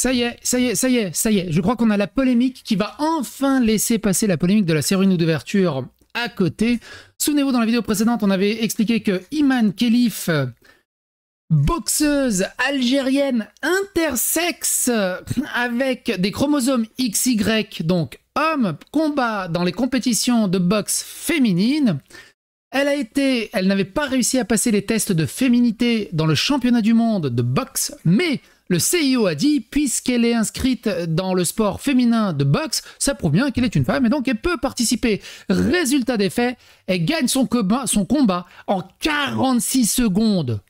Ça y est, ça y est, ça y est, ça y est. Je crois qu'on a la polémique qui va enfin laisser passer la polémique de la cérémonie d'ouverture à côté. Souvenez-vous, dans la vidéo précédente, on avait expliqué que Iman Khelif, boxeuse algérienne intersexe avec des chromosomes XY, donc homme, combat dans les compétitions de boxe féminines. Elle n'avait pas réussi à passer les tests de féminité dans le championnat du monde de boxe, mais le CIO a dit, puisqu'elle est inscrite dans le sport féminin de boxe, ça prouve bien qu'elle est une femme et donc elle peut participer. Résultat des faits, elle gagne son combat en 46 secondes.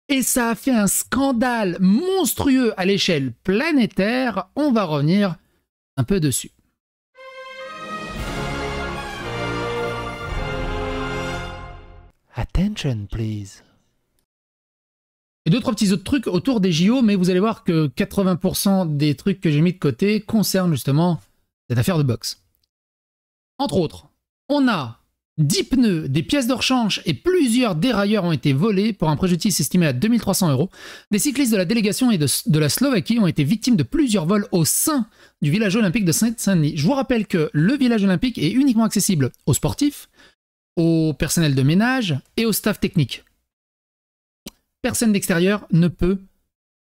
Et ça a fait un scandale monstrueux à l'échelle planétaire. On va revenir un peu dessus. Attention, please. Et deux, trois petits autres trucs autour des JO, mais vous allez voir que 80% des trucs que j'ai mis de côté concernent justement cette affaire de boxe. Entre autres, on a 10 pneus, des pièces de rechange et plusieurs dérailleurs ont été volés pour un préjudice estimé à 2300 €. Des cyclistes de la délégation et de la Slovaquie ont été victimes de plusieurs vols au sein du village olympique de Saint-Denis. Je vous rappelle que le village olympique est uniquement accessible aux sportifs, au personnel de ménage et au staff technique. Personne d'extérieur ne peut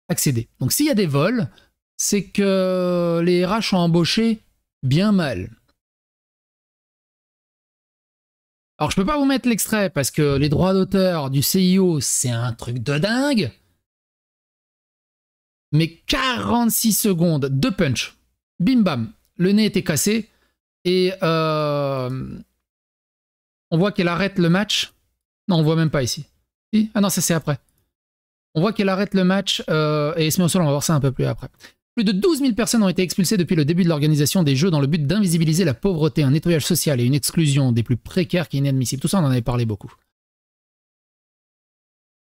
accéder. Donc s'il y a des vols, c'est que les RH ont embauché bien mal. Alors je peux pas vous mettre l'extrait parce que les droits d'auteur du CIO, c'est un truc de dingue. Mais 46 secondes de punch. Bim bam. Le nez était cassé. Et on voit qu'elle arrête le match. Non, on voit même pas ici. Si, ah non, ça c'est après. On voit qu'elle arrête le match et elle se met au sol. On va voir ça un peu plus après. Plus de 12 000 personnes ont été expulsées depuis le début de l'organisation des Jeux dans le but d'invisibiliser la pauvreté, un nettoyage social et une exclusion des plus précaires qui est inadmissible. Tout ça, on en avait parlé beaucoup.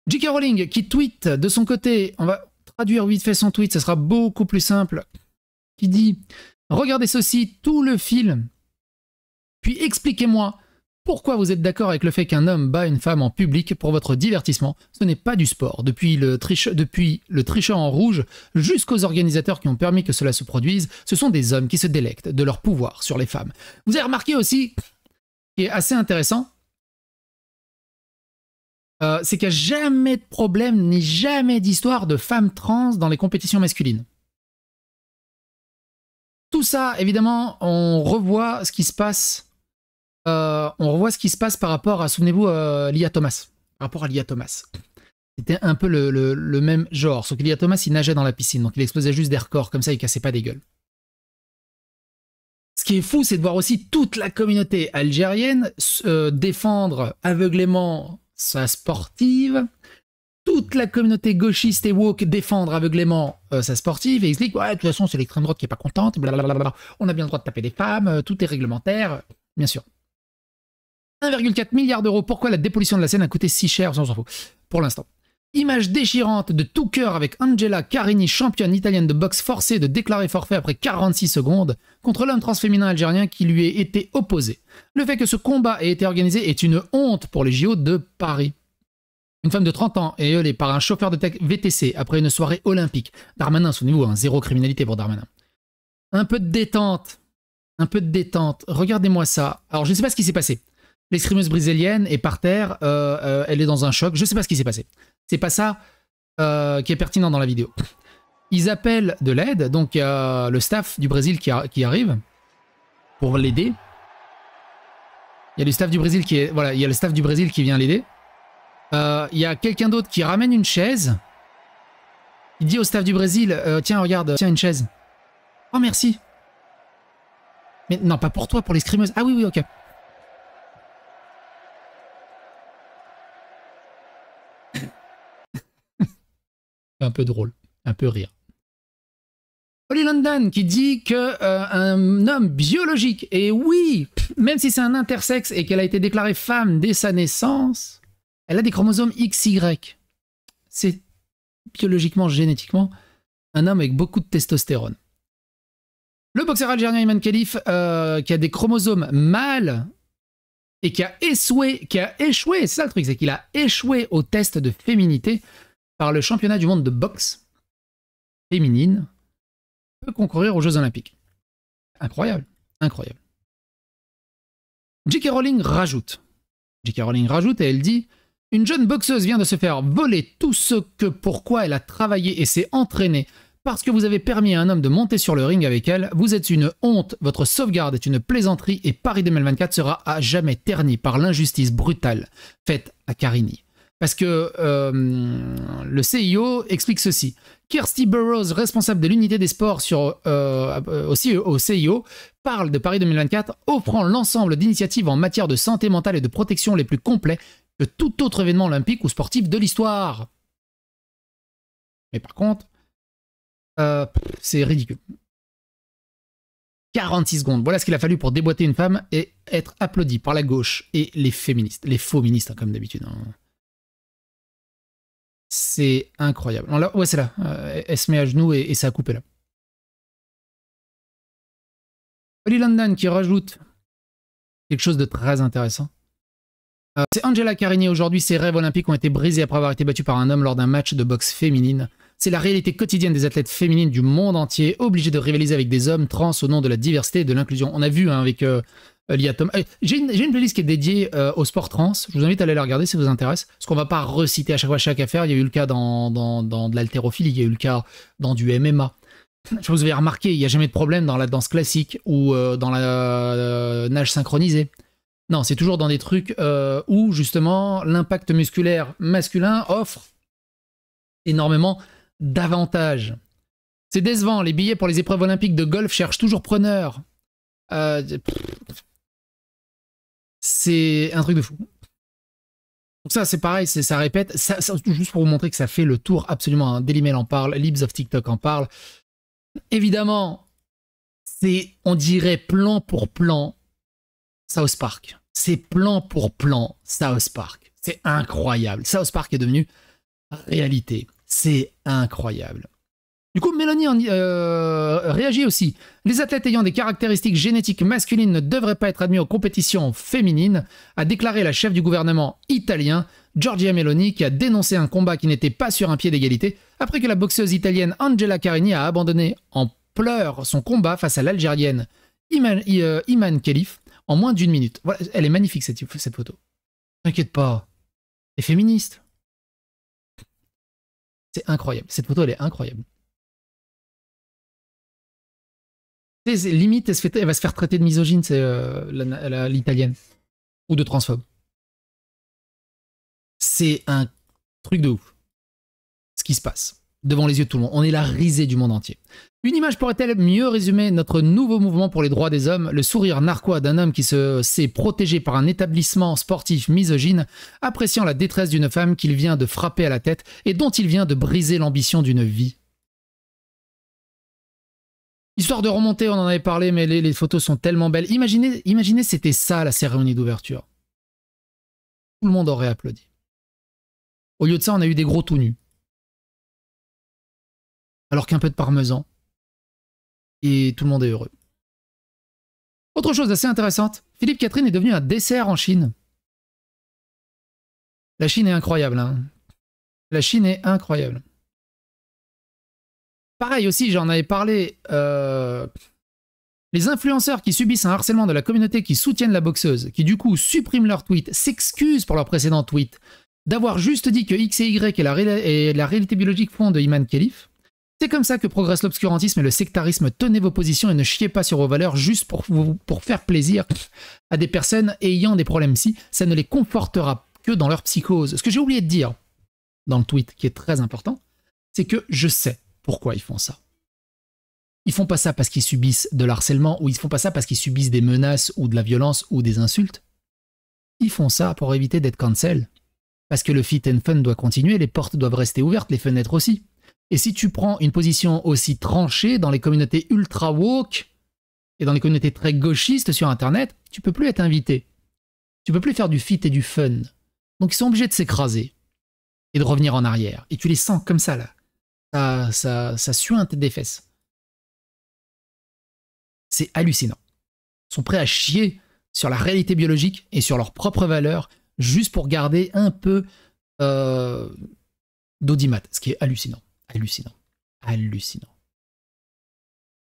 J.K. Rowling qui tweet de son côté, on va traduire vite fait son tweet, ça sera beaucoup plus simple, qui dit « Regardez ceci, tout le film, puis expliquez-moi pourquoi vous êtes d'accord avec le fait qu'un homme bat une femme en public pour votre divertissement. Ce n'est pas du sport. Depuis le tricheur en rouge jusqu'aux organisateurs qui ont permis que cela se produise, ce sont des hommes qui se délectent de leur pouvoir sur les femmes. » Vous avez remarqué aussi, qui est assez intéressant, c'est qu'il n'y a jamais de problème ni jamais d'histoire de femmes trans dans les compétitions masculines. Tout ça, évidemment, on revoit ce qui se passe. Par rapport à, souvenez-vous, Lia Thomas. Par rapport à Lia Thomas. C'était un peu le même genre. Sauf que Lia Thomas, il nageait dans la piscine. Donc il explosait juste des records. Comme ça, il cassait pas des gueules. Ce qui est fou, c'est de voir aussi toute la communauté algérienne défendre aveuglément sa sportive. Toute la communauté gauchiste et woke défendre aveuglément sa sportive et explique ouais, de toute façon, c'est l'extrême droite qui est pas contente. Blablabla. On a bien le droit de taper des femmes. Tout est réglementaire. Bien sûr. 1,4 milliard d'euros. Pourquoi la dépollution de la Seine a coûté si cher? Ça, on s'en fout. Pour l'instant. Image déchirante de tout cœur avec Angela Carini, championne italienne de boxe forcée de déclarer forfait après 46 secondes contre l'homme transféminin algérien qui lui ait été opposé. Le fait que ce combat ait été organisé est une honte pour les JO de Paris. Une femme de 30 ans est violée par un chauffeur de VTC après une soirée olympique. Darmanin, souvenez-vous, hein, zéro criminalité pour Darmanin. Un peu de détente. Un peu de détente. Regardez-moi ça. Alors, je ne sais pas ce qui s'est passé. L'escrimeuse brésilienne est par terre, elle est dans un choc, je sais pas ce qui s'est passé. C'est pas ça qui est pertinent dans la vidéo. Ils appellent de l'aide, donc il y a le staff du Brésil qui arrive pour l'aider. Il y a le staff du Brésil qui est, voilà, il y a le staff du Brésil qui vient l'aider. Il y a quelqu'un d'autre qui ramène une chaise. Il dit au staff du Brésil, tiens regarde, tiens une chaise. Oh merci. Mais non, pas pour toi, pour l'escrimeuse. Ah oui, oui, ok. Un peu drôle, un peu rire. Holly London qui dit que un homme biologique, et oui, même si c'est un intersexe et qu'elle a été déclarée femme dès sa naissance, elle a des chromosomes XY. C'est biologiquement, génétiquement, un homme avec beaucoup de testostérone. Le boxeur algérien Iman Khelif, qui a des chromosomes mâles et qui a échoué, c'est ça le truc, c'est qu'il a échoué au test de féminité. par le championnat du monde de boxe féminine peut concourir aux Jeux Olympiques. Incroyable, incroyable. J.K. Rowling rajoute. J.K. Rowling rajoute et elle dit « Une jeune boxeuse vient de se faire voler tout ce que pourquoi elle a travaillé et s'est entraînée parce que vous avez permis à un homme de monter sur le ring avec elle. Vous êtes une honte, votre sauvegarde est une plaisanterie et Paris 2024 sera à jamais terni par l'injustice brutale faite à Carini. » Parce que le CIO explique ceci. Kirsty Burroughs, responsable de l'unité des sports aussi au CIO, parle de Paris 2024, offrant l'ensemble d'initiatives en matière de santé mentale et de protection les plus complets que tout autre événement olympique ou sportif de l'histoire. Mais par contre, c'est ridicule. 46 secondes, voilà ce qu'il a fallu pour déboîter une femme et être applaudi par la gauche et les féministes, les faux ministres comme d'habitude. C'est incroyable. Non, là, ouais, c'est là. Elle se met à genoux et ça a coupé là. Holly London qui rajoute quelque chose de très intéressant. C'est Angela Carini aujourd'hui. Ses rêves olympiques ont été brisés après avoir été battue par un homme lors d'un match de boxe féminine. C'est la réalité quotidienne des athlètes féminines du monde entier, obligées de rivaliser avec des hommes trans au nom de la diversité et de l'inclusion. On a vu avec Lia Thomas. J'ai une playlist qui est dédiée au sport trans. Je vous invite à aller la regarder si ça vous intéresse. Parce qu'on va pas reciter à chaque fois chaque affaire. Il y a eu le cas dans de l'haltérophilie, il y a eu le cas dans du MMA. Je vous avez remarqué, il n'y a jamais de problème dans la danse classique ou dans la nage synchronisée. Non, c'est toujours dans des trucs où justement l'impact musculaire masculin offre énormément d'avantages. C'est décevant, les billets pour les épreuves olympiques de golf cherchent toujours preneur. C'est un truc de fou. Donc ça, c'est pareil, ça répète. Ça, juste pour vous montrer que ça fait le tour absolument. Hein. Daily Mail en parle, Libs of TikTok en parle. Évidemment, c'est, on dirait, plan pour plan, South Park. C'est plan pour plan, South Park. C'est incroyable. South Park est devenu réalité. C'est incroyable. Du coup, Mélanie réagit aussi. Les athlètes ayant des caractéristiques génétiques masculines ne devraient pas être admis aux compétitions féminines, a déclaré la chef du gouvernement italien, Giorgia Meloni, qui a dénoncé un combat qui n'était pas sur un pied d'égalité, après que la boxeuse italienne Angela Carini a abandonné en pleurs son combat face à l'Algérienne Iman Khelif en moins d'1 minute. Voilà, elle est magnifique cette photo. T'inquiète pas, t'es féministe. C'est incroyable. Cette photo, elle est incroyable. Limite, elle va se faire traiter de misogyne, c'est l'italienne. Ou de transphobe. C'est un truc de ouf. Ce qui se passe devant les yeux de tout le monde. On est la risée du monde entier. Une image pourrait-elle mieux résumer notre nouveau mouvement pour les droits des hommes? Le sourire narquois d'un homme qui s'est protégé par un établissement sportif misogyne, appréciant la détresse d'une femme qu'il vient de frapper à la tête et dont il vient de briser l'ambition d'une vie. Histoire de remonter, on en avait parlé, mais les photos sont tellement belles. Imaginez c'était ça la cérémonie d'ouverture. Tout le monde aurait applaudi. Au lieu de ça, on a eu des gros tout nus. Alors qu'un peu de parmesan. Et tout le monde est heureux. Autre chose assez intéressante, Philippe Catherine est devenu un dessert en Chine. La Chine est incroyable. Hein. La Chine est incroyable. Pareil aussi, j'en avais parlé, les influenceurs qui subissent un harcèlement de la communauté qui soutiennent la boxeuse, qui du coup suppriment leurs tweets, s'excusent pour leurs précédents tweets, d'avoir juste dit que X et Y est la réalité biologique fond de Iman Khelif. C'est comme ça que progresse l'obscurantisme et le sectarisme. Tenez vos positions et ne chiez pas sur vos valeurs juste pour faire plaisir à des personnes ayant des problèmes psy. Ça ne les confortera que dans leur psychose. Ce que j'ai oublié de dire dans le tweet, qui est très important, c'est que je sais pourquoi ils font ça. Ils font pas ça parce qu'ils subissent de l'harcèlement, ou ils font pas ça parce qu'ils subissent des menaces, ou de la violence, ou des insultes. Ils font ça pour éviter d'être cancel. Parce que le fit and fun doit continuer, les portes doivent rester ouvertes, les fenêtres aussi. Et si tu prends une position aussi tranchée dans les communautés ultra woke, et dans les communautés très gauchistes sur Internet, tu peux plus être invité. Tu peux plus faire du fit et du fun. Donc ils sont obligés de s'écraser, et de revenir en arrière. Et tu les sens comme ça, là. Ça suinte des fesses. C'est hallucinant. Ils sont prêts à chier sur la réalité biologique et sur leurs propres valeurs juste pour garder un peu d'audimat, ce qui est hallucinant. Hallucinant. Hallucinant.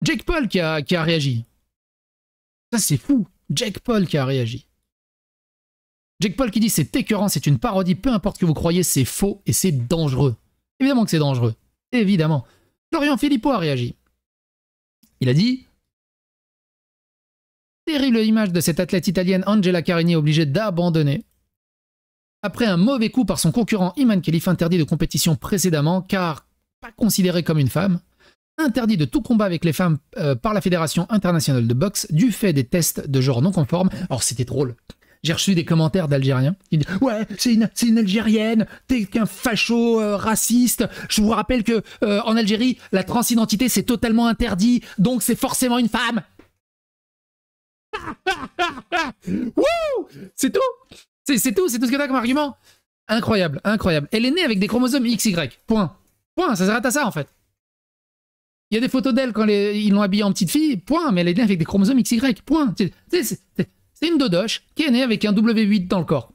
Jake Paul qui a réagi. Ça, c'est fou. Jake Paul qui a réagi. Jake Paul qui dit c'est écœurant, c'est une parodie, peu importe que vous croyez, c'est faux et c'est dangereux. Évidemment que c'est dangereux. Évidemment. Florian Philippot a réagi. Il a dit terrible image de cette athlète italienne Angela Carini obligée d'abandonner après un mauvais coup par son concurrent Iman Khelif, interdit de compétition précédemment car pas considéré comme une femme, interdit de tout combat avec les femmes par la Fédération internationale de boxe du fait des tests de genre non conformes. Alors c'était drôle. J'ai reçu des commentaires d'Algériens qui disent « Ouais, c'est une Algérienne, t'es qu'un facho raciste. Je vous rappelle que en Algérie, la transidentité, c'est totalement interdit, donc c'est forcément une femme. » Wouh, c'est tout. C'est tout ce que t'as comme argument. Incroyable, incroyable. Elle est née avec des chromosomes XY. Point. Point, ça s'arrête à ça en fait. Il y a des photos d'elle quand ils l'ont habillée en petite fille. Point, mais elle est née avec des chromosomes XY. Point. C'est une dodoche qui est née avec un W8 dans le corps.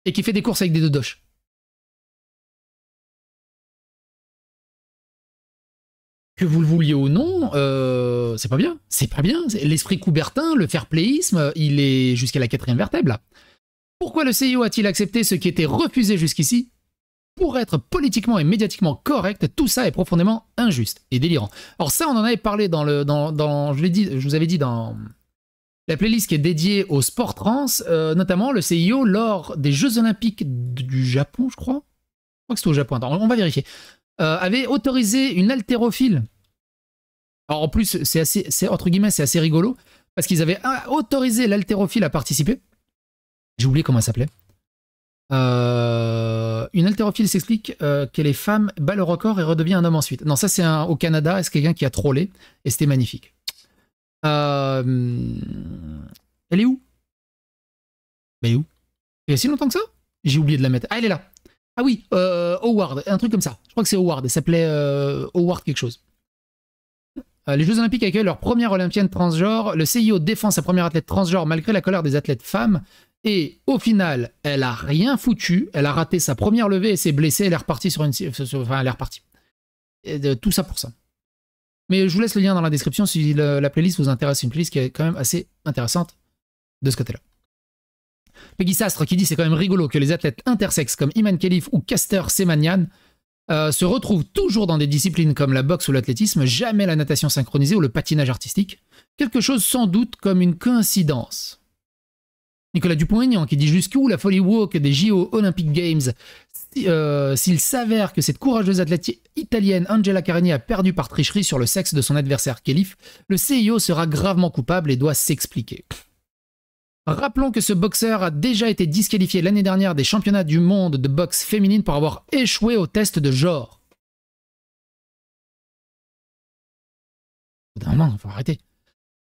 Et qui fait des courses avec des dodoches. Que vous le vouliez ou non, c'est pas bien. C'est pas bien. L'esprit coubertin, le fair-playisme, il est jusqu'à la 4e vertèbre, là. Pourquoi le CIO a-t-il accepté ce qui était refusé jusqu'ici? Pour être politiquement et médiatiquement correct, tout ça est profondément injuste et délirant. Alors ça, on en avait parlé dans je vous avais dit dans la playlist qui est dédiée au sport trans, notamment le CIO lors des Jeux Olympiques du Japon, je crois. Je crois que c'était au Japon. Attends, on va vérifier. Avait autorisé une haltérophile. Alors en plus, entre guillemets, c'est assez rigolo parce qu'ils avaient autorisé l'haltérophile à participer. J'ai oublié comment elle s'appelait. Une haltérophile s'explique que les femmes bat le record et redevient un homme ensuite. Non, ça c'est au Canada, c'est quelqu'un qui a trollé et c'était magnifique. Elle est où? Elle est où? Il y a si longtemps que ça? J'ai oublié de la mettre. Ah, elle est là. Ah oui, Howard, un truc comme ça. Je crois que c'est Howard, elle s'appelait Howard quelque chose. Les Jeux Olympiques accueillent leur première olympienne transgenre. Le CIO défend sa première athlète transgenre malgré la colère des athlètes femmes. Et au final, elle a rien foutu. Elle a raté sa première levée et s'est blessée. Elle est repartie enfin, elle est repartie. Et tout ça pour ça. Mais je vous laisse le lien dans la description si la playlist vous intéresse. C'est une playlist qui est quand même assez intéressante de ce côté-là. Peggy Sastre qui dit c'est quand même rigolo que les athlètes intersexes comme Iman Khelif ou Caster Semanian se retrouvent toujours dans des disciplines comme la boxe ou l'athlétisme, jamais la natation synchronisée ou le patinage artistique. Quelque chose sans doute comme une coïncidence. Nicolas Dupont-Aignan qui dit jusqu'où la folie woke des JO Olympic Games s'il s'avère que cette courageuse athlète italienne Angela Carini a perdu par tricherie sur le sexe de son adversaire Khelif, le CIO sera gravement coupable et doit s'expliquer. Rappelons que ce boxeur a déjà été disqualifié l'année dernière des championnats du monde de boxe féminine pour avoir échoué au test de genre. Non, il faut arrêter.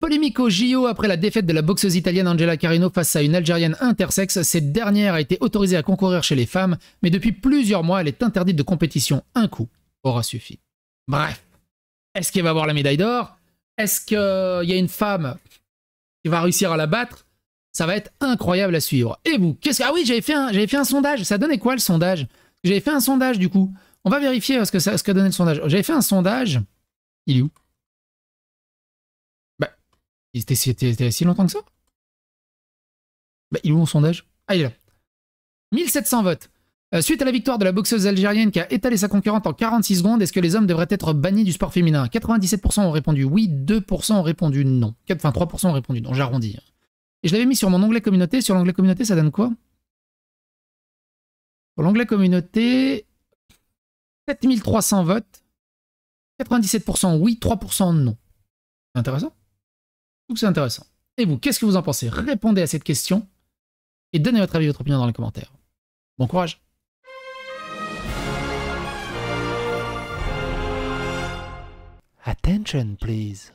Polémique au JO après la défaite de la boxeuse italienne Angela Carino face à une Algérienne intersexe. Cette dernière a été autorisée à concourir chez les femmes, mais depuis plusieurs mois, elle est interdite de compétition. Un coup aura suffi. Bref. Est-ce qu'elle va avoir la médaille d'or? Est-ce qu'il y a une femme qui va réussir à la battre? Ça va être incroyable à suivre. Et vous, qu'est-ce que... Ah oui, j'avais fait un sondage. Ça donnait quoi le sondage? J'avais fait un sondage du coup. On va vérifier ce qu'a donné le sondage. J'avais fait un sondage. Il est où? Bah, c'était si longtemps que ça? Bah, il est où mon sondage? Ah, il est là. 1700 votes. Suite à la victoire de la boxeuse algérienne qui a étalé sa concurrente en 46 secondes, est-ce que les hommes devraient être bannis du sport féminin? 97% ont répondu oui, 2% ont répondu non. Enfin, 3% ont répondu non. J'arrondis. Et je l'avais mis sur mon onglet communauté. Sur l'onglet communauté, ça donne quoi? Sur l'onglet communauté, 7300 votes. 97% oui, 3% non. C'est intéressant? Je trouve que c'est intéressant. Et vous, qu'est-ce que vous en pensez? Répondez à cette question et donnez votre avis et votre opinion dans les commentaires. Bon courage! Attention, please.